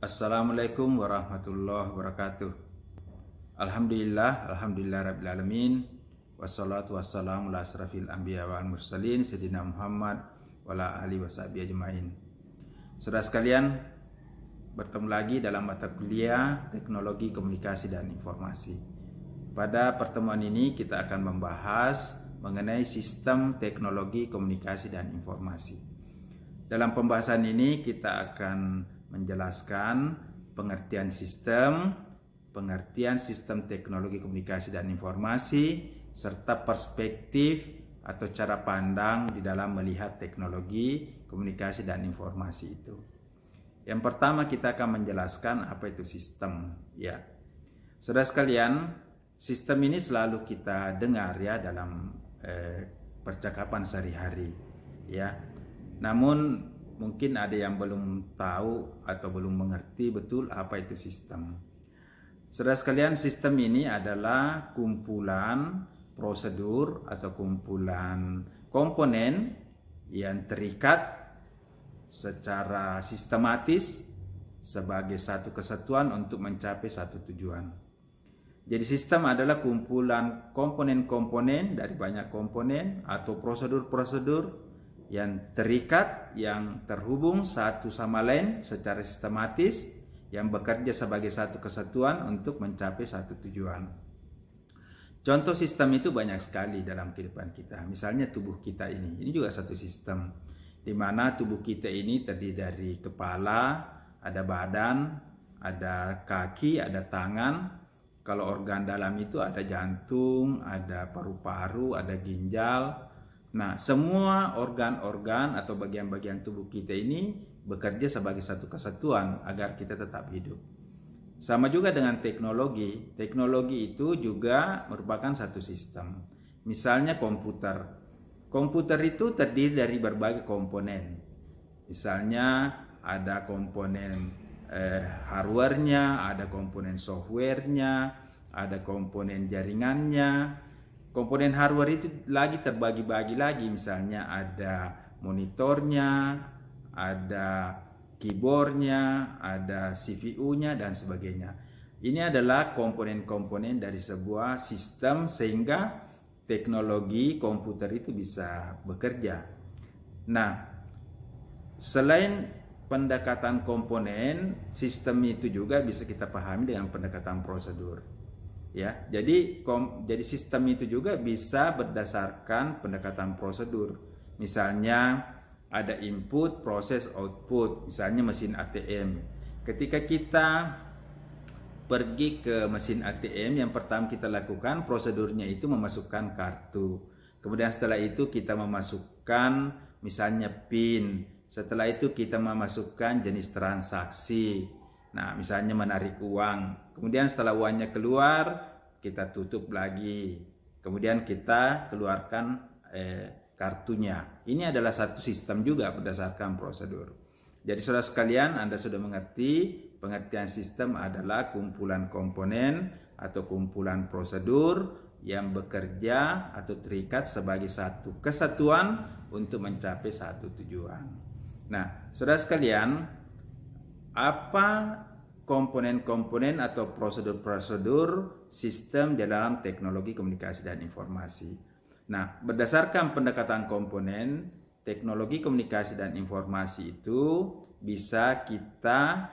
Assalamualaikum warahmatullahi wabarakatuh. Alhamdulillah rabbil alamin. Wassalatu wassalamu ala asrafil anbiya wal mursalin sayyidina Muhammad wa ala alihi washabihi ajmain. Saudara sekalian, bertemu lagi dalam mata kuliah Teknologi Komunikasi dan Informasi. Pada pertemuan ini kita akan membahas mengenai sistem teknologi komunikasi dan informasi. Dalam pembahasan ini kita akan menjelaskan pengertian sistem teknologi komunikasi dan informasi, serta perspektif atau cara pandang di dalam melihat teknologi komunikasi dan informasi itu. Yang pertama kita akan menjelaskan apa itu sistem. Ya, saudara sekalian, sistem ini selalu kita dengar ya dalam percakapan sehari-hari. Ya, namun mungkin ada yang belum tahu atau belum mengerti betul apa itu sistem. Saudara sekalian, sistem ini adalah kumpulan prosedur atau kumpulan komponen yang terikat secara sistematis sebagai satu kesatuan untuk mencapai satu tujuan. Jadi sistem adalah kumpulan komponen-komponen dari banyak komponen atau prosedur-prosedur yang terikat, yang terhubung satu sama lain secara sistematis, yang bekerja sebagai satu kesatuan untuk mencapai satu tujuan. Contoh sistem itu banyak sekali dalam kehidupan kita. Misalnya tubuh kita ini juga satu sistem, di mana tubuh kita ini terdiri dari kepala, ada badan, ada kaki, ada tangan. Kalau organ dalam itu ada jantung, ada paru-paru, ada ginjal. Nah, semua organ-organ atau bagian-bagian tubuh kita ini bekerja sebagai satu kesatuan agar kita tetap hidup. Sama juga dengan teknologi. Teknologi itu juga merupakan satu sistem. Misalnya komputer. Komputer itu terdiri dari berbagai komponen. Misalnya ada komponen hardware-nya, ada komponen software-nya, ada komponen jaringannya. Komponen hardware itu lagi terbagi-bagi lagi, misalnya ada monitornya, ada keyboardnya, ada CPU-nya dan sebagainya. Ini adalah komponen-komponen dari sebuah sistem sehingga teknologi komputer itu bisa bekerja. Nah, selain pendekatan komponen, sistem itu juga bisa kita pahami dengan pendekatan prosedur. Ya, jadi sistem itu juga bisa berdasarkan pendekatan prosedur. Misalnya ada input, proses, output. Misalnya mesin ATM. Ketika kita pergi ke mesin ATM, yang pertama kita lakukan prosedurnya itu memasukkan kartu. Kemudian setelah itu kita memasukkan misalnya PIN. Setelah itu kita memasukkan jenis transaksi. Nah, misalnya menarik uang. Kemudian setelah uangnya keluar, kita tutup lagi. Kemudian kita keluarkan kartunya. Ini adalah satu sistem juga berdasarkan prosedur. Jadi saudara sekalian, Anda sudah mengerti pengertian sistem adalah kumpulan komponen atau kumpulan prosedur yang bekerja atau terikat sebagai satu kesatuan untuk mencapai satu tujuan. Nah, saudara sekalian, apa komponen-komponen atau prosedur-prosedur sistem di dalam teknologi komunikasi dan informasi? Nah, berdasarkan pendekatan komponen, teknologi komunikasi dan informasi itu bisa kita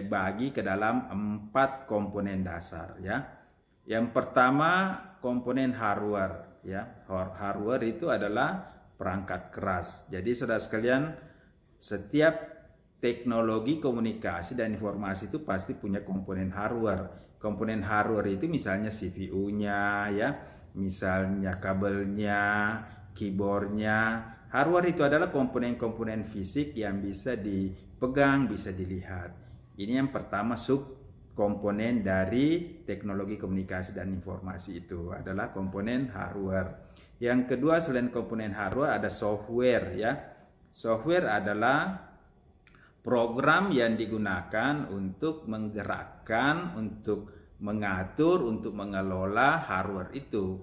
bagi ke dalam 4 komponen dasar ya. Yang pertama komponen hardware ya. Hardware itu adalah perangkat keras. Jadi saudara sekalian, setiap teknologi komunikasi dan informasi itu pasti punya komponen hardware. Komponen hardware itu misalnya CPU-nya ya, misalnya kabelnya, keyboardnya. Hardware itu adalah komponen-komponen fisik yang bisa dipegang, bisa dilihat. Ini yang pertama subkomponen dari teknologi komunikasi dan informasi itu adalah komponen hardware. Yang kedua selain komponen hardware ada software ya. Software adalah program yang digunakan untuk menggerakkan, untuk mengatur, untuk mengelola hardware itu.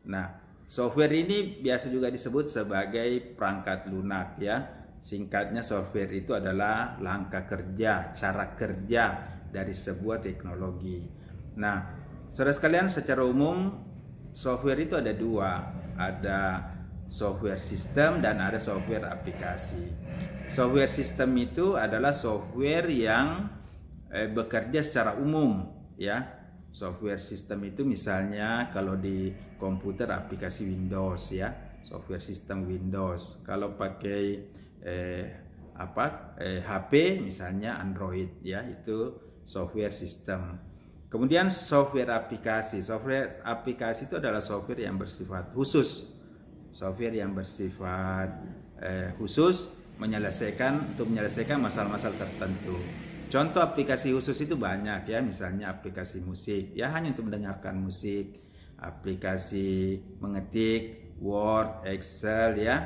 Nah, software ini biasa juga disebut sebagai perangkat lunak ya. Singkatnya, software itu adalah langkah kerja, cara kerja dari sebuah teknologi. Nah, saudara sekalian, secara umum software itu ada dua, ada software sistem dan ada software aplikasi. Software sistem itu adalah software yang bekerja secara umum, ya. Software sistem itu misalnya kalau di komputer aplikasi Windows, ya, software sistem Windows. Kalau pakai HP misalnya Android, ya, itu software sistem. Kemudian software aplikasi. Software aplikasi itu adalah software yang bersifat khusus. Software yang bersifat khusus untuk menyelesaikan masalah-masalah tertentu. Contoh aplikasi khusus itu banyak, ya, misalnya aplikasi musik, ya, hanya untuk mendengarkan musik, aplikasi mengetik, Word, Excel, ya,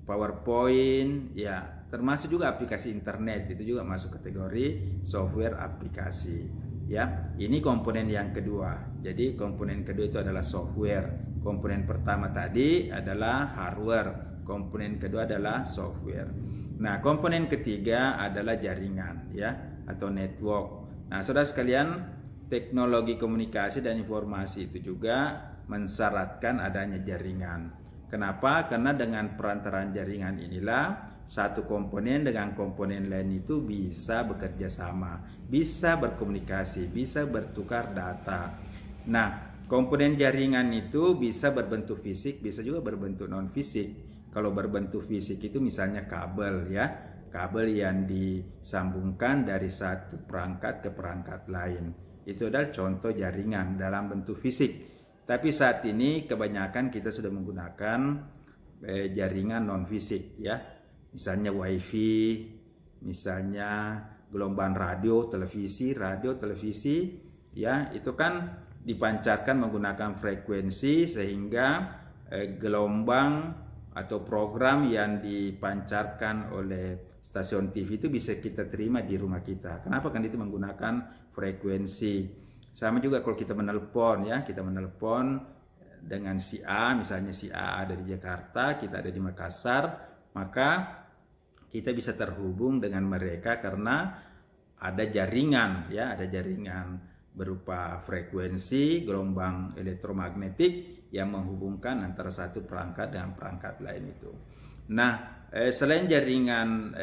PowerPoint, ya, termasuk juga aplikasi internet, itu juga masuk kategori software aplikasi, ya. Ini komponen yang kedua. Jadi komponen kedua itu adalah software. Komponen pertama tadi adalah hardware, komponen kedua adalah software. Nah, komponen ketiga adalah jaringan, ya, atau network. Nah, saudara sekalian, teknologi komunikasi dan informasi itu juga mensyaratkan adanya jaringan. Kenapa? Karena dengan perantaraan jaringan inilah satu komponen dengan komponen lain itu bisa bekerja sama, bisa berkomunikasi, bisa bertukar data. Nah, komponen jaringan itu bisa berbentuk fisik, bisa juga berbentuk non fisik. Kalau berbentuk fisik itu misalnya kabel, ya, kabel yang disambungkan dari satu perangkat ke perangkat lain. Itu adalah contoh jaringan dalam bentuk fisik. Tapi saat ini kebanyakan kita sudah menggunakan jaringan non fisik, ya. Misalnya wifi, misalnya gelombang radio, televisi, ya, itu kan dipancarkan menggunakan frekuensi sehingga gelombang atau program yang dipancarkan oleh stasiun TV itu bisa kita terima di rumah kita. Kenapa? Kan itu menggunakan frekuensi. Sama juga kalau kita menelpon, ya, kita menelpon dengan si A, misalnya si A ada di Jakarta, kita ada di Makassar, maka kita bisa terhubung dengan mereka karena ada jaringan, ya, ada jaringan berupa frekuensi gelombang elektromagnetik yang menghubungkan antara satu perangkat dengan perangkat lain itu. Nah, selain jaringan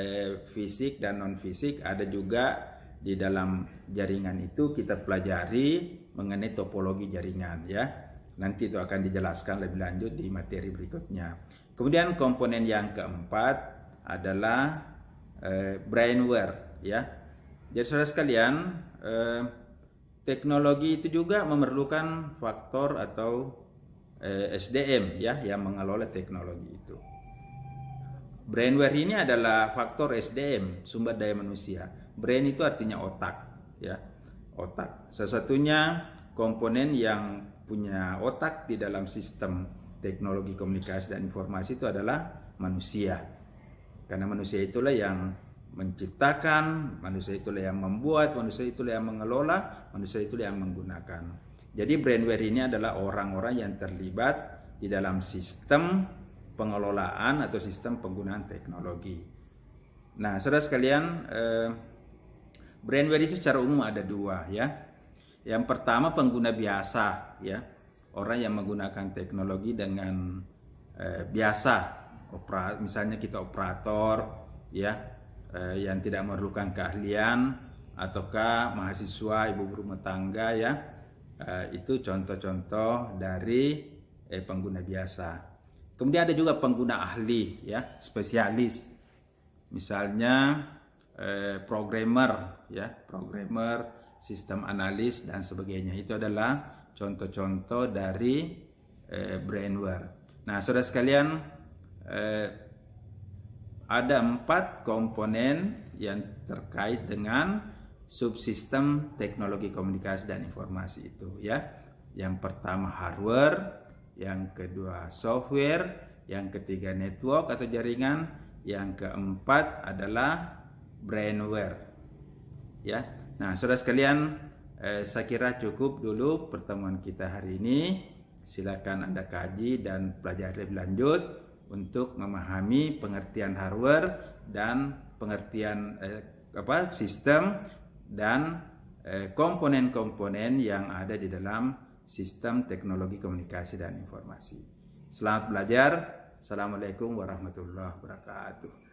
fisik dan non fisik, ada juga di dalam jaringan itu kita pelajari mengenai topologi jaringan, ya. Nanti itu akan dijelaskan lebih lanjut di materi berikutnya. Kemudian komponen yang keempat adalah brainware, ya. Jadi saudara sekalian, teknologi itu juga memerlukan faktor atau SDM, ya, yang mengelola teknologi itu. Brainware ini adalah faktor SDM, sumber daya manusia. Brain itu artinya otak, ya, otak. Sesatunya komponen yang punya otak di dalam sistem teknologi komunikasi dan informasi itu adalah manusia. Karena manusia itulah yang menciptakan, manusia itulah yang membuat, manusia itulah yang mengelola, manusia itulah yang menggunakan. Jadi brainware ini adalah orang-orang yang terlibat di dalam sistem pengelolaan atau sistem penggunaan teknologi. Nah, saudara sekalian, brainware itu secara umum ada dua, ya. Yang pertama pengguna biasa, ya, orang yang menggunakan teknologi dengan biasa, misalnya kita operator, ya, yang tidak memerlukan keahlian, ataukah mahasiswa, ibu rumah tangga, ya, itu contoh-contoh dari pengguna biasa. Kemudian ada juga pengguna ahli, ya, spesialis, misalnya programmer, ya, programmer, sistem analis dan sebagainya. Itu adalah contoh-contoh dari brainware. Nah, saudara sekalian, ada 4 komponen yang terkait dengan subsistem teknologi komunikasi dan informasi itu, ya. Yang pertama hardware, yang kedua software, yang ketiga network atau jaringan, yang keempat adalah brainware, ya. Nah, saudara sekalian, saya kira cukup dulu pertemuan kita hari ini. Silakan Anda kaji dan pelajari lebih lanjut. untuk memahami pengertian hardware dan pengertian sistem dan komponen-komponen yang ada di dalam sistem teknologi komunikasi dan informasi. Selamat belajar. Assalamualaikum warahmatullahi wabarakatuh.